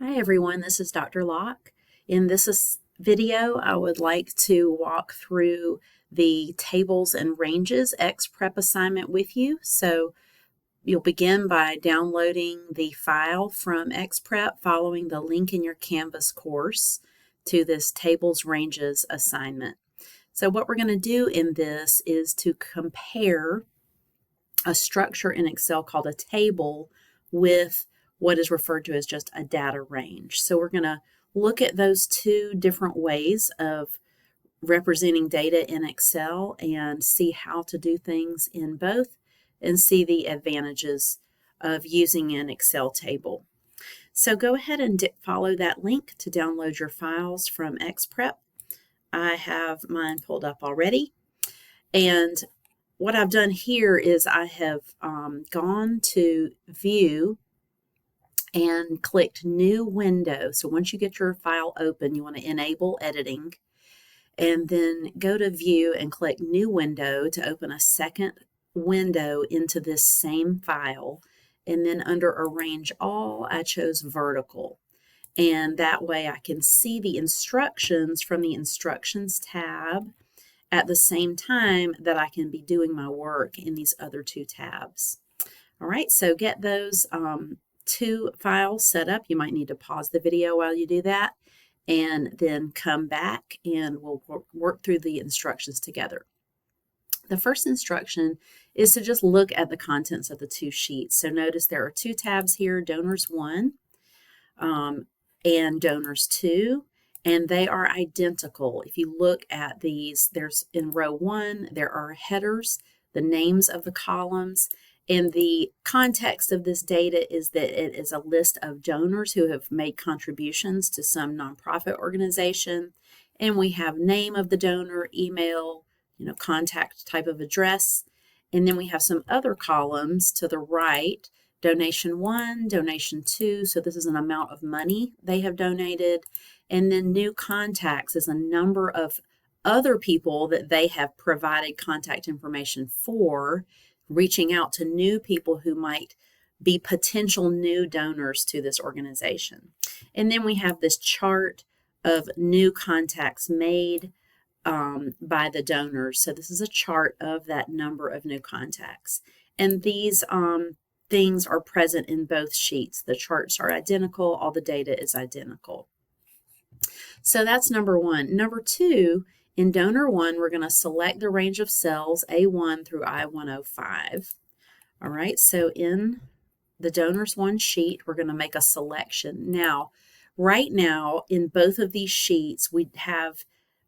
Hi everyone, this is Dr. Locke. In this video, I would like to walk through the tables and ranges ExPrep assignment with you. So you'll begin by downloading the file from ExPrep, following the link in your Canvas course to this tables ranges assignment. So what we're going to do in this is to compare a structure in Excel called a table with what is referred to as just a data range. So we're going to look at those two different ways of representing data in Excel and see how to do things in both and see the advantages of using an Excel table. So go ahead and follow that link to download your files from ExPrep. I have mine pulled up already. And what I've done here is I have gone to View and clicked New Window. So once you get your file open, you want to enable editing and then go to View and click New Window to open a second window into this same file. And then under Arrange All, I chose Vertical. And that way I can see the instructions from the Instructions tab at the same time that I can be doing my work in these other two tabs. All right, so get those two files set up. You might need to pause the video while you do that and then come back and we'll work through the instructions together. The first instruction is to just look at the contents of the two sheets. So notice there are two tabs here, Donors 1 and Donors 2. And they are identical. If you look at these, there's in row 1, there are headers, the names of the columns, and the context of this data is that it is a list of donors who have made contributions to some nonprofit organization. And we have name of the donor, email, contact type of address. And then we have some other columns to the right, donation 1, donation 2. So this is an amount of money they have donated. And then new contacts is a number of other people that they have provided contact information for, reaching out to new people who might be potential new donors to this organization. And then we have this chart of new contacts made by the donors. So this is a chart of that number of new contacts. And these things are present in both sheets. The charts are identical. All the data is identical. So that's number 1. Number 2, in Donor 1, we're going to select the range of cells A1 through I-105. All right, so in the Donors 1 sheet, we're going to make a selection. Now, right now, in both of these sheets, we have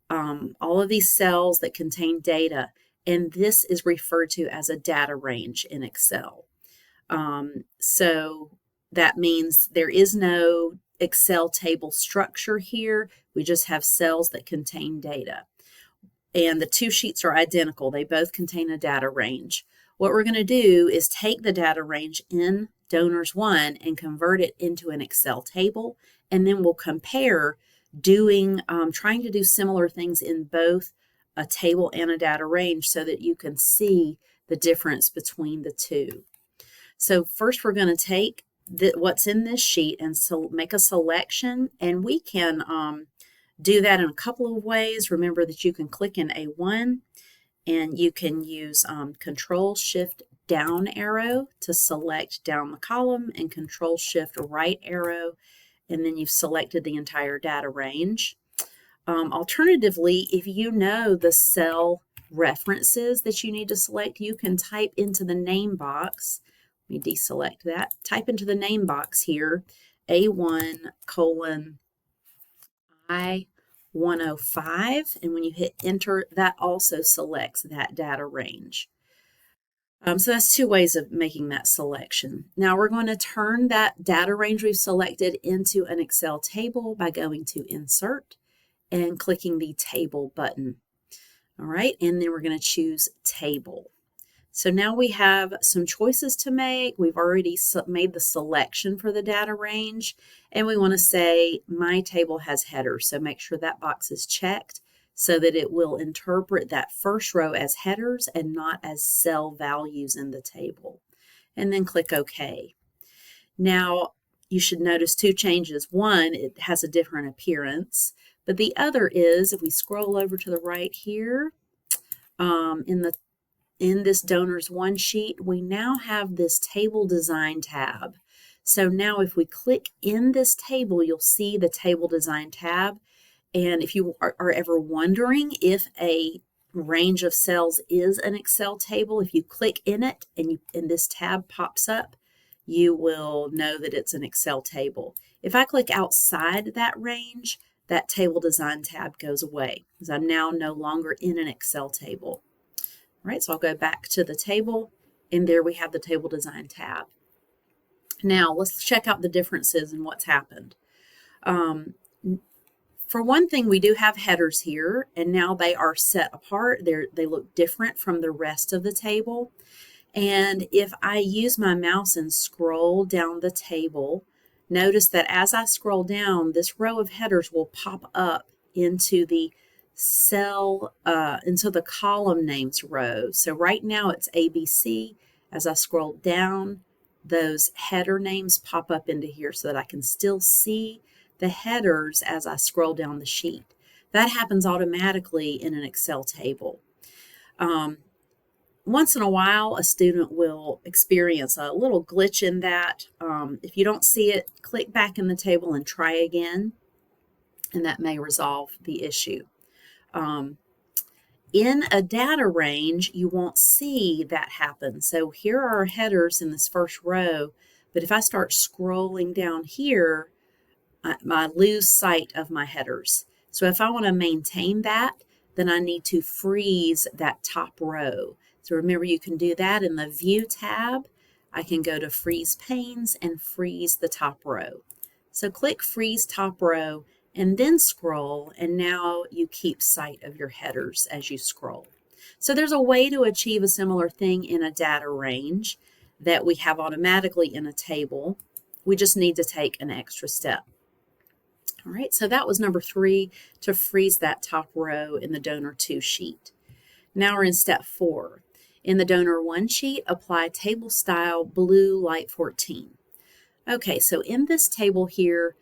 all of these cells that contain data, and this is referred to as a data range in Excel. So that means there is no Excel table structure here. We just have cells that contain data. And the two sheets are identical. They both contain a data range. What we're going to do is take the data range in Donors 1 and convert it into an Excel table, and then we'll compare trying to do similar things in both a table and a data range so that you can see the difference between the two. So first we're going to take what's in this sheet and make a selection, and we can do that in a couple of ways. Remember that you can click in A1 and you can use Control-Shift down arrow to select down the column and Control-Shift right arrow, and then you've selected the entire data range. Alternatively, if you know the cell references that you need to select, you can type into the name box. Let me deselect that. Type into the name box here, A1 colon I-105, and when you hit enter, that also selects that data range. So that's two ways of making that selection. Now we're going to turn that data range we've selected into an Excel table by going to Insert and clicking the Table button. All right, and then we're going to choose Table. So now we have some choices to make. We've already made the selection for the data range, and we want to say my table has headers. So make sure that box is checked so that it will interpret that first row as headers and not as cell values in the table. And then click OK. Now, you should notice two changes. One, it has a different appearance, but the other is, if we scroll over to the right here, in this Donors One sheet, we now have this Table Design tab. So now if we click in this table, you'll see the Table Design tab. And if you are ever wondering if a range of cells is an Excel table, if you click in it and this tab pops up, you will know that it's an Excel table. If I click outside that range, that Table Design tab goes away because I'm now no longer in an Excel table. All right, so I'll go back to the table, and there we have the Table Design tab. Now, let's check out the differences in what's happened. For one thing, we do have headers here, and now they are set apart. They look different from the rest of the table. And if I use my mouse and scroll down the table, notice that as I scroll down, this row of headers will pop up into the cell, into the column names row. So right now it's ABC. As I scroll down, those header names pop up into here so that I can still see the headers as I scroll down the sheet. That happens automatically in an Excel table. Once in a while, a student will experience a little glitch in that. If you don't see it, click back in the table and try again, and that may resolve the issue. In a data range, you won't see that happen. So here are our headers in this first row, but if I start scrolling down here, I lose sight of my headers. So if I want to maintain that, then I need to freeze that top row. So remember, you can do that in the View tab. I can go to Freeze Panes and freeze the top row. So click Freeze Top Row and then scroll, and now you keep sight of your headers as you scroll. So there's a way to achieve a similar thing in a data range that we have automatically in a table. We just need to take an extra step. All right, so that was number 3, to freeze that top row in the Donor 2 sheet. Now we're in step 4. In the Donor 1 sheet, apply table style blue light 14. Okay, so in this table here,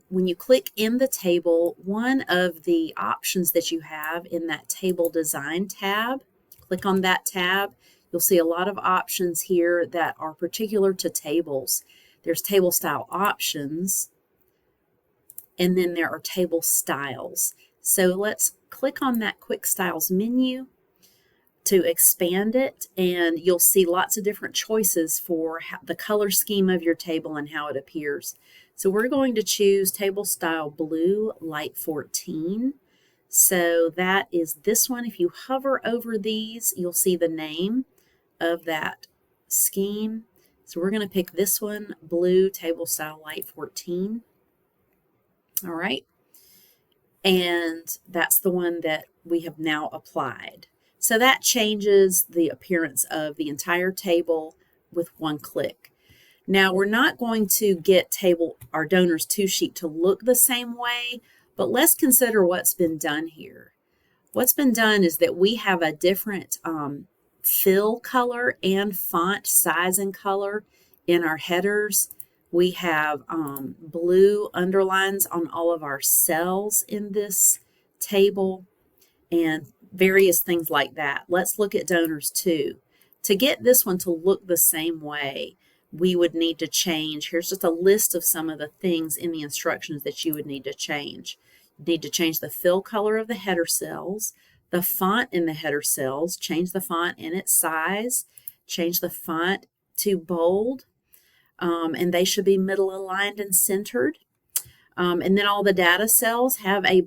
when you click in the table, one of the options that you have in that Table Design tab, click on that tab, you'll see a lot of options here that are particular to tables. There's table style options, and then there are table styles. So let's click on that Quick Styles menu to expand it, and you'll see lots of different choices for the color scheme of your table and how it appears. So we're going to choose Table Style Blue Light 14. So that is this one. If you hover over these, you'll see the name of that scheme. So we're going to pick this one, Blue Table Style Light 14. All right. And that's the one that we have now applied. So that changes the appearance of the entire table with one click. Now we're not going to get our Donors 2 sheet to look the same way, but let's consider what's been done here. What's been done is that we have a different fill color and font size and color in our headers. We have blue underlines on all of our cells in this table and various things like that. Let's look at Donors 2. To get this one to look the same way, we would need to change. Here's just a list of some of the things in the instructions that you would need to change. You need to change the fill color of the header cells, the font in the header cells, change the font and its size, change the font to bold, and they should be middle aligned and centered. And then all the data cells have a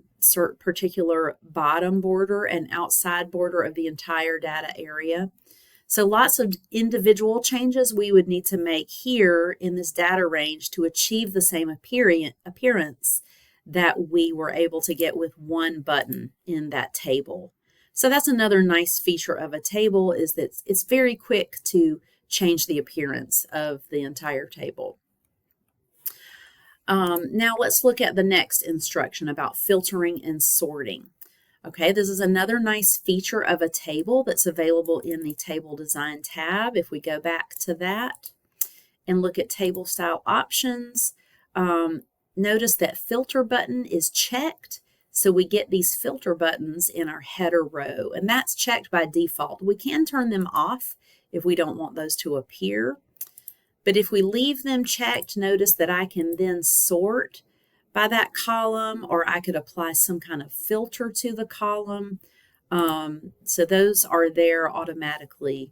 particular bottom border and outside border of the entire data area. So lots of individual changes we would need to make here in this data range to achieve the same appearance that we were able to get with one button in that table. So that's another nice feature of a table, is that it's very quick to change the appearance of the entire table. Now let's look at the next instruction about filtering and sorting. Okay, this is another nice feature of a table that's available in the Table Design tab. If we go back to that and look at table style options. Notice that filter button is checked. So we get these filter buttons in our header row, and that's checked by default. We can turn them off if we don't want those to appear. But if we leave them checked, notice that I can then sort by that column, or I could apply some kind of filter to the column. So those are there automatically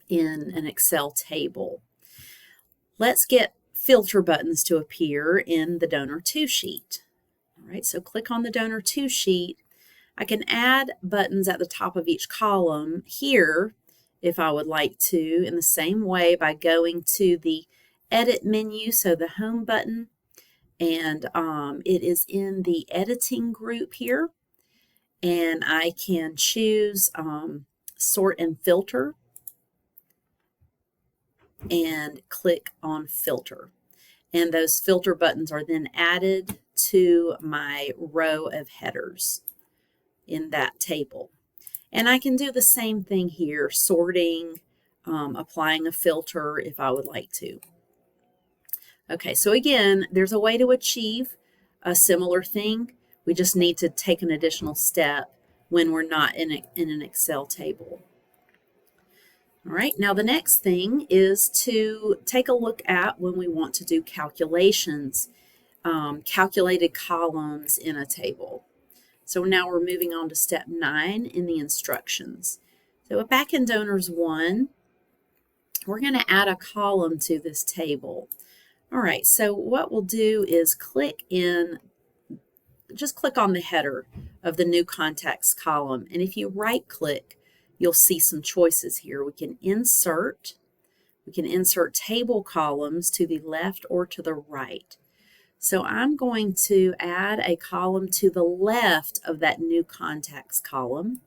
in an Excel table. Let's get filter buttons to appear in the Donor 2 sheet. All right, so click on the Donor 2 sheet. I can add buttons at the top of each column here if I would like to, in the same way by going to the Edit menu, so the Home button, and it is in the Editing group here, and I can choose Sort and Filter and click on Filter. And those filter buttons are then added to my row of headers in that table. And I can do the same thing here, sorting, applying a filter if I would like to. Okay, so again, there's a way to achieve a similar thing. We just need to take an additional step when we're not in an Excel table. All right, now the next thing is to take a look at when we want to do calculations, calculated columns in a table. So now we're moving on to step 9 in the instructions. So back in Donors 1, we're going to add a column to this table. All right, so what we'll do is just click on the header of the New Contacts column. And if you right click, you'll see some choices here. We can insert table columns to the left or to the right. So I'm going to add a column to the left of that New Contacts column.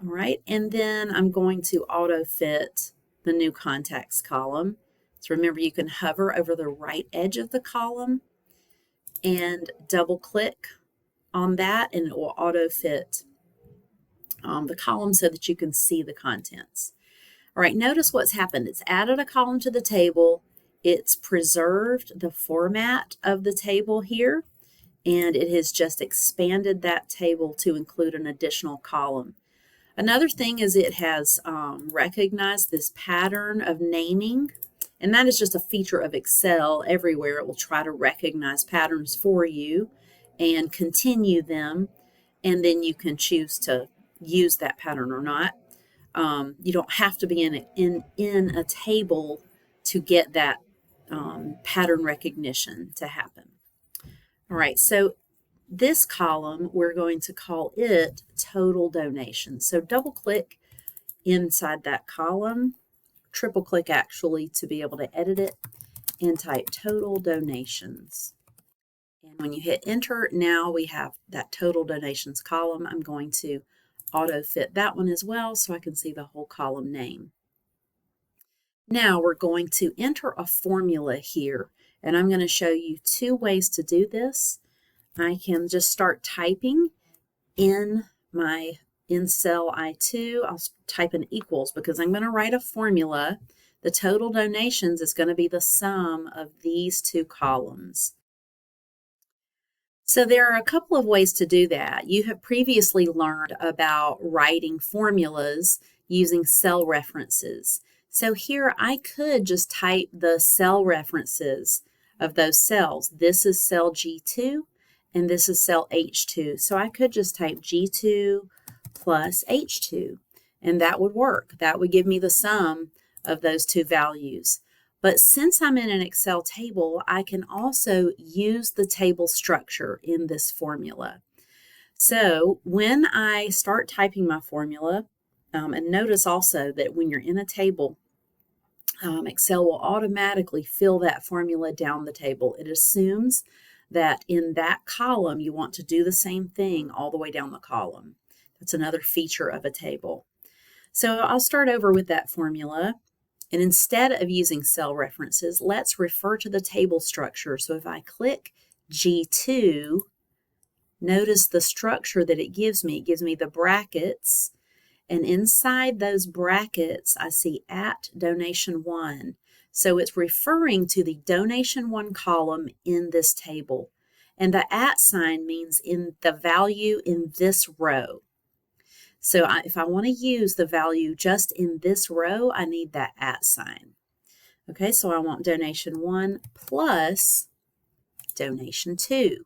All right, and then I'm going to auto fit the New Contacts column. So remember, you can hover over the right edge of the column and double click on that, and it will auto fit the column so that you can see the contents. All right, notice what's happened. It's added a column to the table. It's preserved the format of the table here, and it has just expanded that table to include an additional column. Another thing is it has recognized this pattern of naming, and that is just a feature of Excel. Everywhere it will try to recognize patterns for you and continue them, and then you can choose to use that pattern or not. You don't have to be in a table to get that pattern recognition to happen. All right, so this column, we're going to call it Total Donations. So double click inside that column, triple click actually to be able to edit it, and type Total Donations. And when you hit enter, now we have that Total Donations column. I'm going to auto fit that one as well so I can see the whole column name. Now we're going to enter a formula here, and I'm going to show you 2 ways to do this. I can just start typing in cell I2. I'll type in equals because I'm going to write a formula. The total donations is going to be the sum of these 2 columns. So there are a couple of ways to do that. You have previously learned about writing formulas using cell references. So here I could just type the cell references of those cells. This is cell G2 and this is cell H2. So I could just type G2 plus H2 and that would work. That would give me the sum of those 2 values. But since I'm in an Excel table, I can also use the table structure in this formula. So when I start typing my formula, and notice also that when you're in a table, Excel will automatically fill that formula down the table. It assumes that in that column, you want to do the same thing all the way down the column. That's another feature of a table. So I'll start over with that formula. And instead of using cell references, let's refer to the table structure. So if I click G2, notice the structure that it gives me. It gives me the brackets, And inside those brackets, I see at donation 1. So it's referring to the donation 1 column in this table. And the at sign means in the value in this row. So if I want to use the value just in this row, I need that at sign. Okay, so I want donation 1 plus donation 2.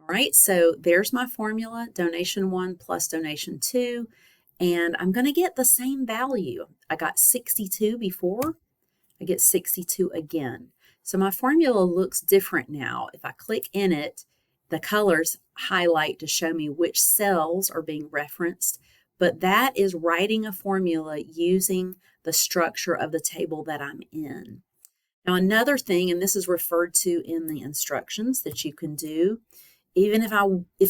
All right, so there's my formula, donation 1 plus donation 2, and I'm going to get the same value. I got 62 before, I get 62 again. So my formula looks different now. If I click in it, the colors highlight to show me which cells are being referenced, but that is writing a formula using the structure of the table that I'm in. Now another thing, and this is referred to in the instructions that you can do, even if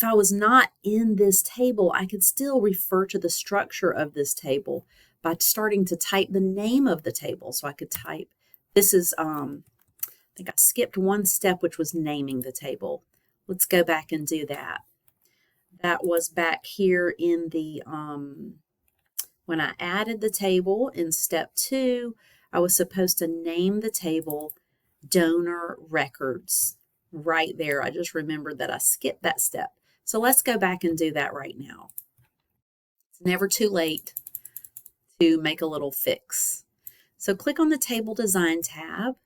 I was not in this table, I could still refer to the structure of this table by starting to type the name of the table. So I could type, this is, I think I skipped one step, which was naming the table. Let's go back and do that. That was back here in the, when I added the table in step 2, I was supposed to name the table donor records. Right there, I just remembered that I skipped that step. So let's go back and do that right now. It's never too late to make a little fix. So click on the Table Design tab.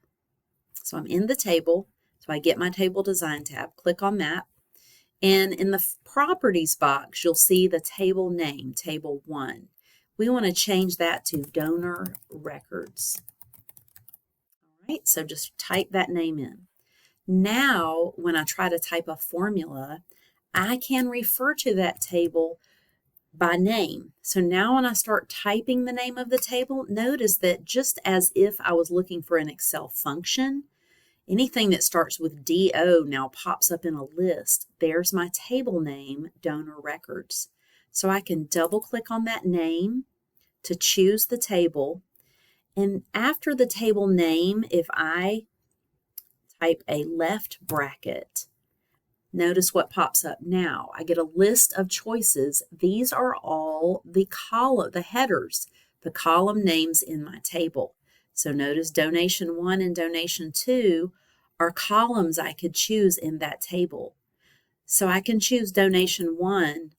So I'm in the table, so I get my Table Design tab, click on that. And in the Properties box, you'll see the table name, Table 1. We want to change that to Donor Records. All right, so just type that name in. Now, when I try to type a formula, I can refer to that table by name. So now when I start typing the name of the table, notice that just as if I was looking for an Excel function, anything that starts with DO now pops up in a list. There's my table name, Donor Records. So I can double click on that name to choose the table. And after the table name, if I type a left bracket, notice what pops up now. I get a list of choices. These are all the headers, the column names in my table. So notice donation 1 and donation 2 are columns I could choose in that table. So I can choose donation 1,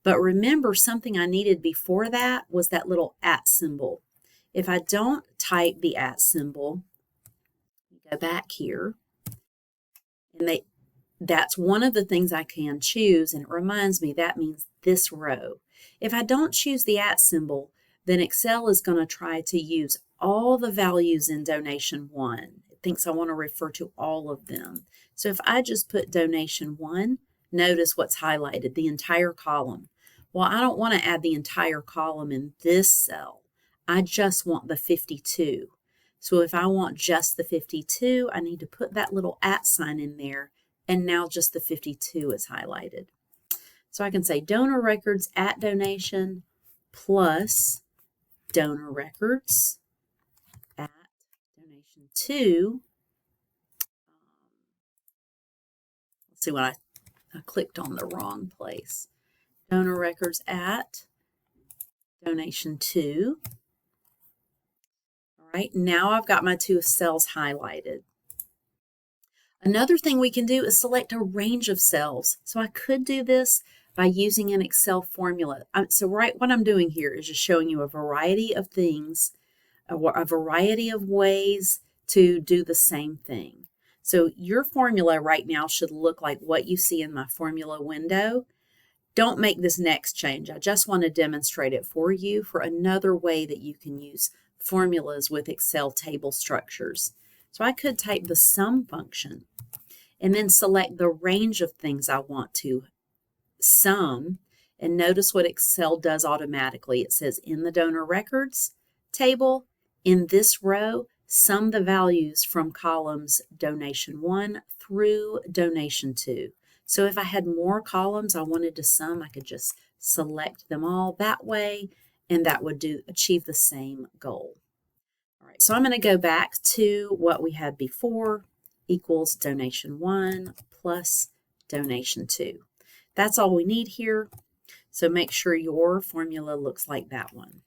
but remember something I needed before that was that little at symbol. If I don't type the at symbol, go back here, and that's one of the things I can choose, and it reminds me that means this row. If I don't choose the at symbol, then Excel is going to try to use all the values in donation 1. It thinks I want to refer to all of them. So if I just put donation 1, notice what's highlighted, the entire column. Well, I don't want to add the entire column in this cell. I just want the 52. So if I want just the 52, I need to put that little at sign in there, and now just the 52 is highlighted. So I can say donor records at donation plus donor records at donation 2. Let's see what I clicked on the wrong place. Donor records at donation 2. All right, now I've got my 2 cells highlighted. Another thing we can do is select a range of cells. So I could do this by using an Excel formula. What I'm doing here is just showing you a variety of things, a variety of ways to do the same thing. So your formula right now should look like what you see in my formula window. Don't make this next change. I just want to demonstrate it for you for another way that you can use formulas with Excel table structures. So I could type the sum function and then select the range of things I want to sum, and notice what Excel does automatically. It says in the donor records table, in this row, sum the values from columns donation 1 through donation 2. So if I had more columns I wanted to sum, I could just select them all that way, and that would achieve the same goal. All right, so I'm going to go back to what we had before, equals donation 1 plus donation 2. That's all we need here. So make sure your formula looks like that one.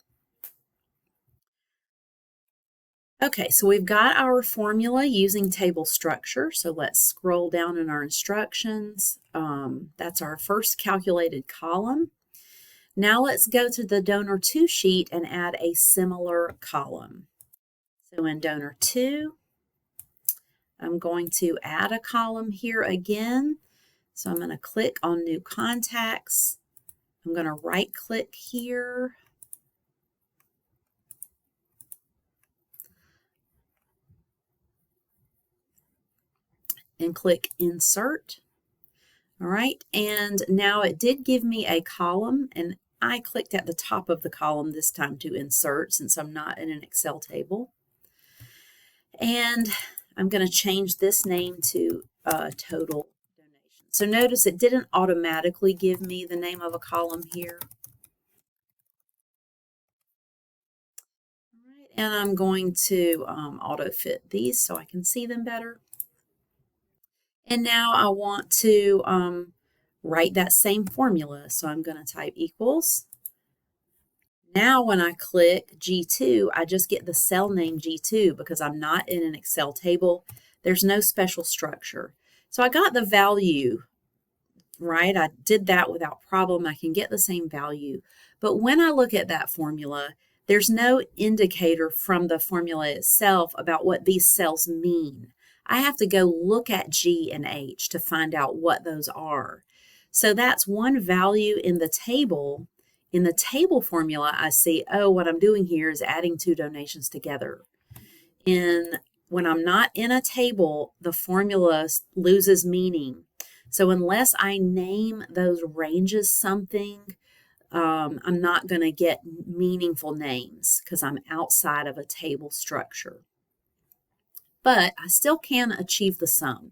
Okay, so we've got our formula using table structure. So let's scroll down in our instructions. That's our first calculated column. Now let's go to the donor 2 sheet and add a similar column. So in donor 2, I'm going to add a column here again. So I'm going to click on new contacts. I'm going to right click here. And click insert. All right, and now it did give me a column, and I clicked at the top of the column this time to insert since I'm not in an Excel table. And I'm going to change this name to total donation. So notice it didn't automatically give me the name of a column here. All right, and I'm going to auto fit these so I can see them better. And now I want to write that same formula. So I'm going to type equals. Now when I click G2, I just get the cell name G2 because I'm not in an Excel table. There's no special structure. So I got the value, right? I did that without problem. I can get the same value. But when I look at that formula, there's no indicator from the formula itself about what these cells mean. I have to go look at G and H to find out what those are. So that's one value in the table. In the table formula, I see, oh, what I'm doing here is adding 2 donations together. When I'm not in a table, the formula loses meaning. So unless I name those ranges something, I'm not going to get meaningful names because I'm outside of a table structure. But I still can achieve the sum.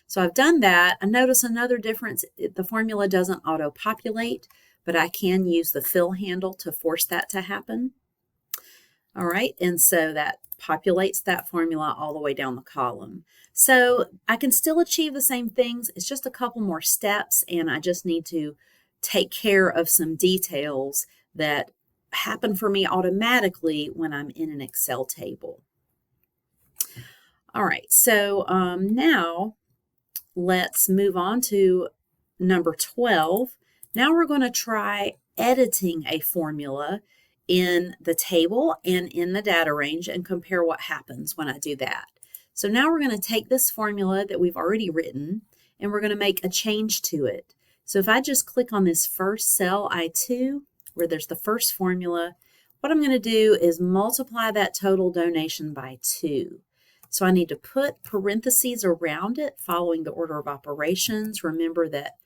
So I've done that. I notice another difference. The formula doesn't auto-populate, but I can use the fill handle to force that to happen. All right, and so that populates that formula all the way down the column. So I can still achieve the same things. It's just a couple more steps, and I just need to take care of some details that happen for me automatically when I'm in an Excel table. All right, so now let's move on to number 12. Now we're going to try editing a formula in the table and in the data range and compare what happens when I do that. So now we're going to take this formula that we've already written and we're going to make a change to it. So if I just click on this first cell, I2, where there's the first formula, what I'm going to do is multiply that total donation by 2. So I need to put parentheses around it following the order of operations. Remember that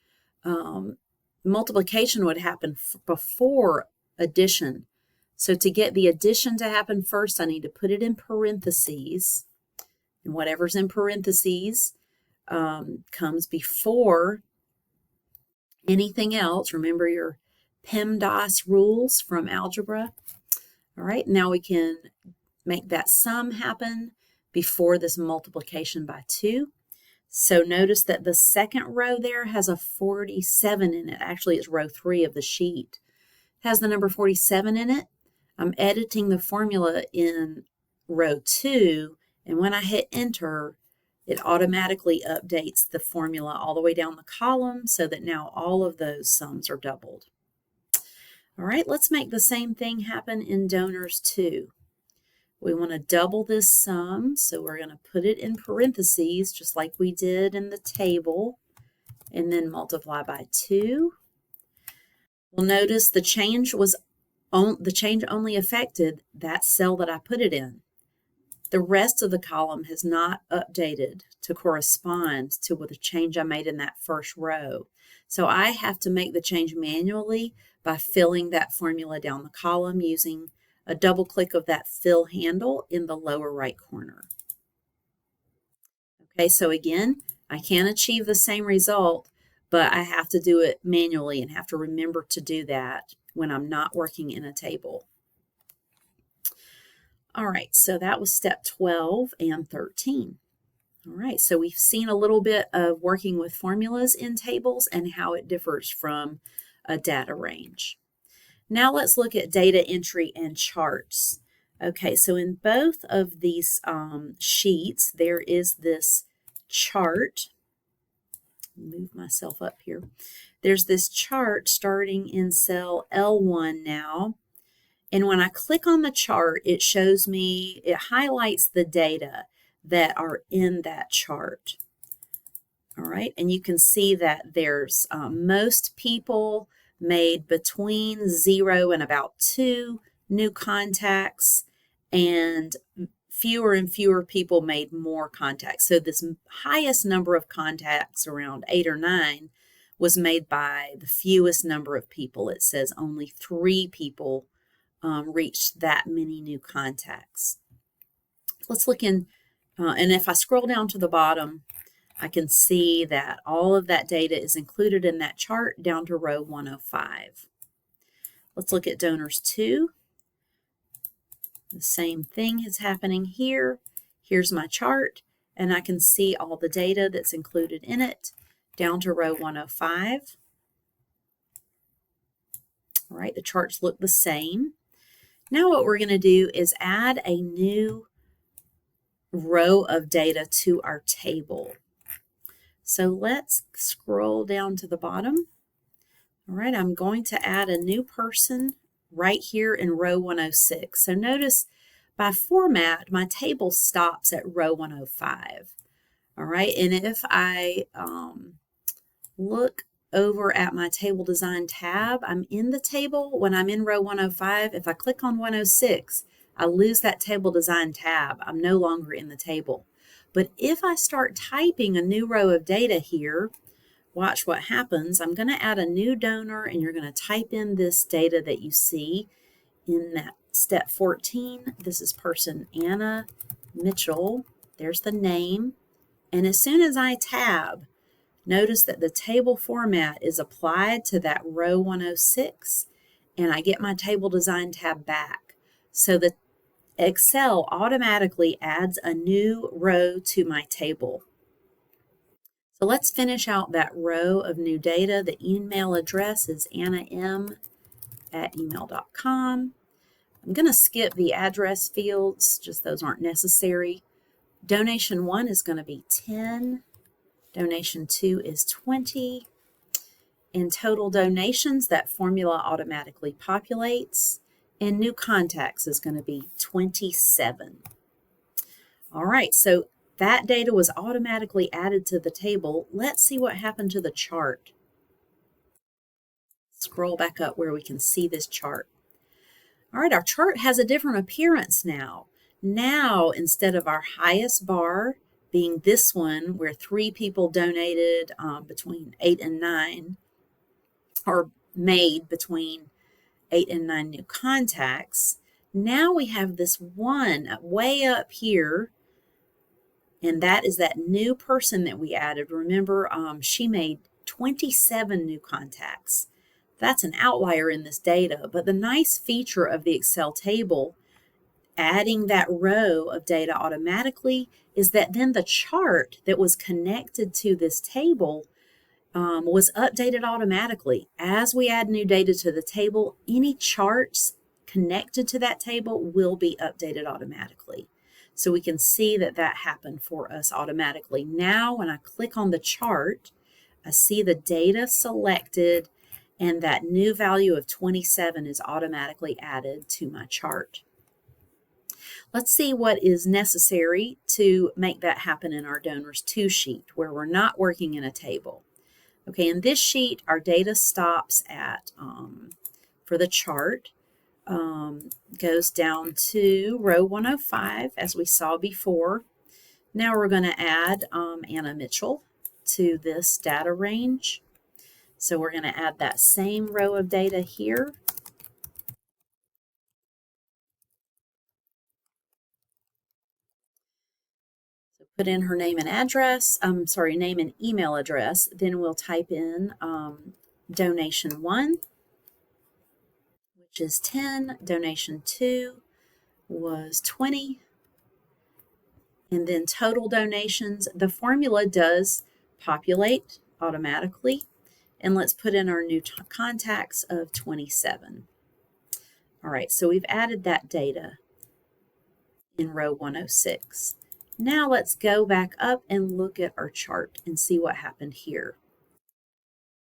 multiplication would happen before addition. So to get the addition to happen first, I need to put it in parentheses. And whatever's in parentheses comes before anything else. Remember your PEMDAS rules from algebra. All right, now we can make that sum happen before this multiplication by 2. So notice that the second row there has a 47 in it. Actually, it's row 3 of the sheet. It has the number 47 in it. I'm editing the formula in row 2, and when I hit enter, it automatically updates the formula all the way down the column so that now all of those sums are doubled. All right, let's make the same thing happen in donors 2. We want to double this sum, so we're going to put it in parentheses just like we did in the table, and then multiply by 2. Well, notice the change only affected that cell that I put it in. The rest of the column has not updated to correspond to the change I made in that first row. So I have to make the change manually by filling that formula down the column using a double click of that fill handle in the lower right corner. Okay, so again, I can achieve the same result, but I have to do it manually and have to remember to do that when I'm not working in a table. All right, so that was step 12 and 13. All right, so we've seen a little bit of working with formulas in tables and how it differs from a data range. Now let's look at data entry and charts. Okay, so in both of these sheets, there is this chart. Move myself up here. There's this chart starting in cell L1 now. And when I click on the chart, it shows me, it highlights the data that are in that chart. All right, and you can see that there's most people made between 0 and about 2 new contacts, and fewer and fewer people made more contacts. So this highest number of contacts, around 8 or 9, was made by the fewest number of people. It says only 3 people reached that many new contacts. Let's look in, and if I scroll down to the bottom, I can see that all of that data is included in that chart down to row 105. Let's look at donors 2. The same thing is happening here. Here's my chart, and I can see all the data that's included in it down to row 105. All right, the charts look the same. Now what we're going to do is add a new row of data to our table. So let's scroll down to the bottom. All right, I'm going to add a new person right here in row 106. So notice by format, my table stops at row 105. All right, and if I look over at my table design tab, I'm in the table. When I'm in row 105, if I click on 106, I lose that table design tab. I'm no longer in the table. But if I start typing a new row of data here, watch what happens. I'm going to add a new donor, and you're going to type in this data that you see in that step 14. This is person Anna Mitchell. There's the name. And as soon as I tab, notice that the table format is applied to that row 106, and I get my table design tab back. So the Excel automatically adds a new row to my table. So let's finish out that row of new data. The email address is annam@email.com. I'm going to skip the address fields, just those aren't necessary. Donation 1 is going to be 10. Donation 2 is 20. In total donations, that formula automatically populates. And new contacts is going to be 27. All right, so that data was automatically added to the table. Let's see what happened to the chart. Scroll back up where we can see this chart. All right, our chart has a different appearance now. Now, instead of our highest bar being this one, where 3 people donated between 8 and 9, or made between 8 and 9 new contacts, now we have this one way up here, and that is that new person that we added. Remember, she made 27 new contacts. That's an outlier in this data, but the nice feature of the Excel table, adding that row of data automatically, is that then the chart that was connected to this table was updated automatically. As we add new data to the table, any charts connected to that table will be updated automatically. So we can see that that happened for us automatically. Now, when I click on the chart, I see the data selected, and that new value of 27 is automatically added to my chart. Let's see what is necessary to make that happen in our Donors 2 sheet, where we're not working in a table. Okay, in this sheet, our data stops at, for the chart, goes down to row 105, as we saw before. Now we're going to add Anna Mitchell to this data range. So we're going to add that same row of data here. So put in her name and address, name and email address. Then we'll type in donation 1, which is 10. Donation 2 was 20. And then total donations, the formula does populate automatically. And let's put in our new contacts of 27. All right, so we've added that data in row 106. Now let's go back up and look at our chart and see what happened here.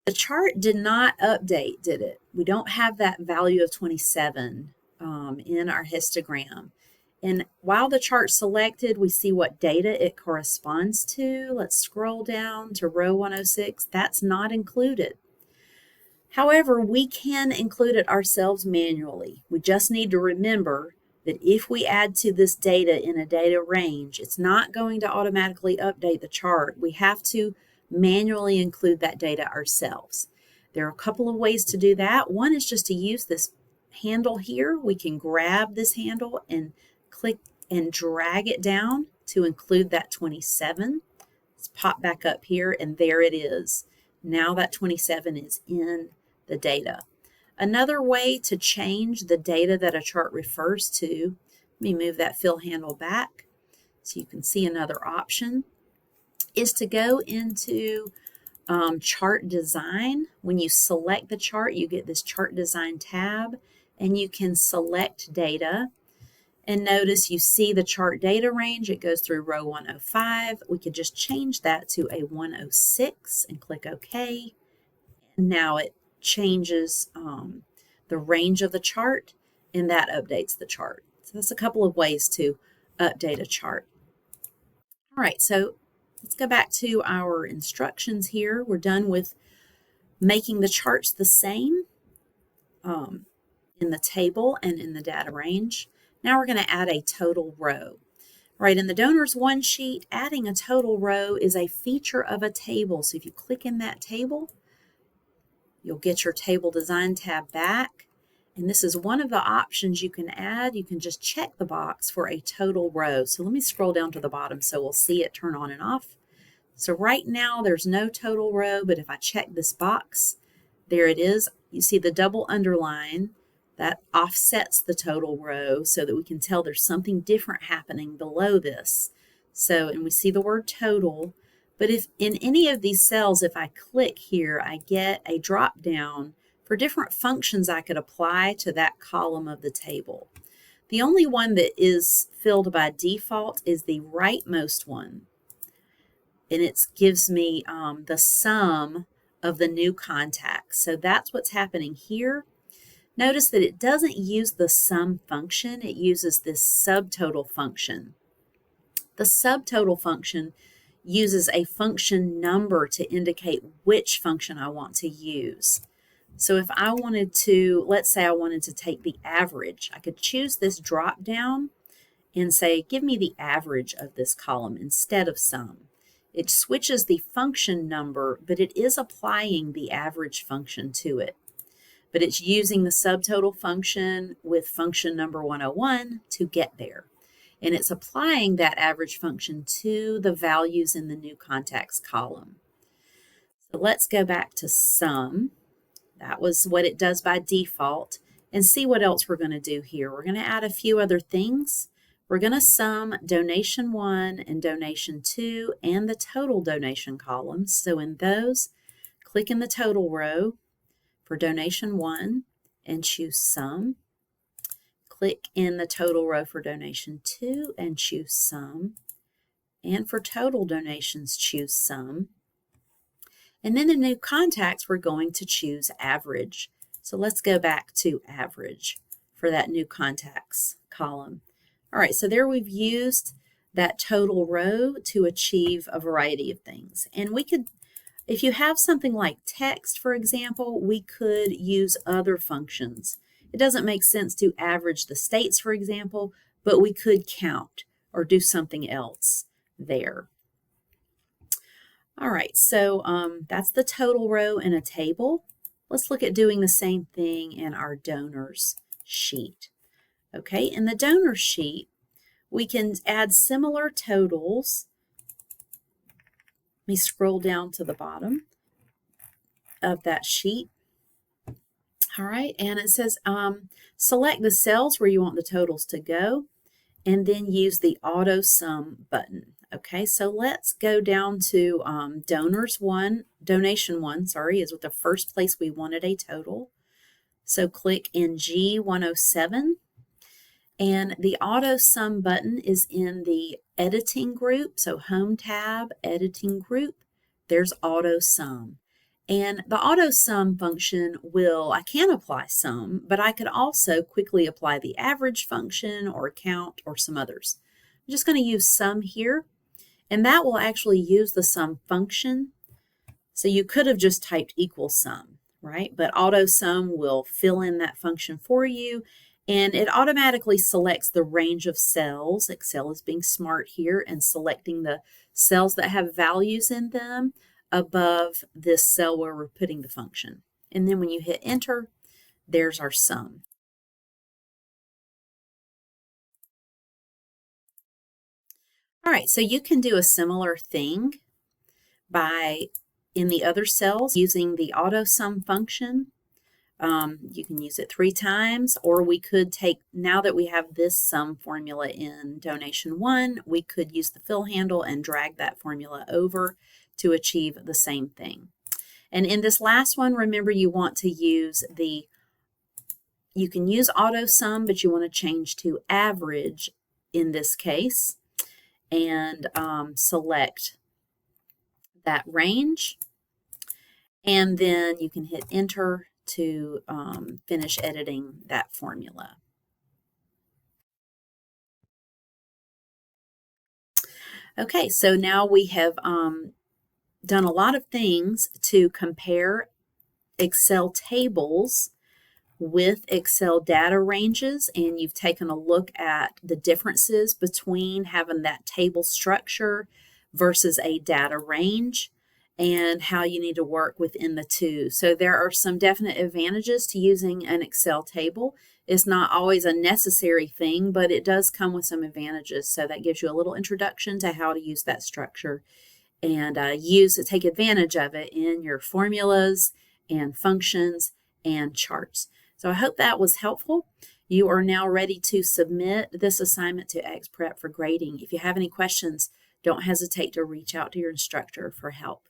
The chart did not update, did it? We don't have that value of 27 in our histogram. And while the chart's selected, we see what data it corresponds to. Let's scroll down to row 106. That's not included. However, we can include it ourselves manually. We just need to remember that if we add to this data in a data range, it's not going to automatically update the chart. We have to manually include that data ourselves. There are a couple of ways to do that. One is just to use this handle here. We can grab this handle and click and drag it down to include that 27. Let's pop back up here, and there it is. Now that 27 is in the data. Another way to change the data that a chart refers to, let me move that fill handle back so you can see another option, is to go into chart design. When you select the chart, you get this chart design tab, and you can select data. And notice you see the chart data range. It goes through row 105. We could just change that to a 106 and click OK. And now it changes the range of the chart, and that updates the chart. So that's a couple of ways to update a chart. All right, so let's go back to our instructions here. We're done with making the charts the same in the table and in the data range. Now we're going to add a total row. Right, in the Donors 1 sheet, adding a total row is a feature of a table. So if you click in that table, you'll get your Table Design tab back. And this is one of the options you can add. You can just check the box for a total row. So let me scroll down to the bottom so we'll see it turn on and off. So right now there's no total row, but if I check this box, there it is. You see the double underline. That offsets the total row so that we can tell there's something different happening below this. So, and we see the word total, but if in any of these cells, if I click here, I get a drop down for different functions I could apply to that column of the table. The only one that is filled by default is the rightmost one. And it gives me the sum of the new contacts. So that's what's happening here. Notice that it doesn't use the sum function, it uses this subtotal function. The subtotal function uses a function number to indicate which function I want to use. So if I wanted to, let's say I wanted to take the average, I could choose this drop down and say, give me the average of this column instead of sum. It switches the function number, but it is applying the average function to it. But it's using the subtotal function with function number 101 to get there. And it's applying that average function to the values in the new contacts column. So let's go back to sum. That was what it does by default. And see what else we're going to do here. We're going to add a few other things. We're going to sum donation 1 and donation 2 and the total donation columns. So in those, click in the total row for donation 1 and choose sum. Click in the total row for donation 2 and choose sum. And for total donations, choose sum. And then in new contacts, we're going to choose average. So let's go back to average for that new contacts column. All right, so there we've used that total row to achieve a variety of things. And we could, if you have something like text, for example, we could use other functions. It doesn't make sense to average the states, for example, but we could count or do something else there. All right, so that's the total row in a table. Let's look at doing the same thing in our donors sheet. Okay, in the donors sheet, we can add similar totals. Let me scroll down to the bottom of that sheet. All right, and it says select the cells where you want the totals to go, and then use the auto sum button. Okay, so let's go down to donation one, is with the first place we wanted a total. So click in G107, and the auto sum button is in the editing group. So home tab, editing group, there's auto sum. And the auto sum function I can apply sum, but I could also quickly apply the average function or count or some others. I'm just going to use sum here. And that will actually use the sum function. So you could have just typed equal sum, right? But auto sum will fill in that function for you, and it automatically selects the range of cells. Excel is being smart here and selecting the cells that have values in them above this cell where we're putting the function. And then when you hit enter, there's our sum. All right, so you can do a similar thing by, in the other cells, using the auto sum function. You can use it 3 times, or we could take, now that we have this sum formula in donation 1, we could use the fill handle and drag that formula over to achieve the same thing. And in this last one, remember you want to use you can use auto sum, but you want to change to average in this case, and select that range, and then you can hit enter to finish editing that formula. Okay, so now we have done a lot of things to compare Excel tables with Excel data ranges, and you've taken a look at the differences between having that table structure versus a data range, and how you need to work within the two. So there are some definite advantages to using an Excel table. It's not always a necessary thing, but it does come with some advantages. So that gives you a little introduction to how to use that structure and take advantage of it in your formulas and functions and charts. So I hope that was helpful. You are now ready to submit this assignment to ExPrep for grading. If you have any questions, don't hesitate to reach out to your instructor for help.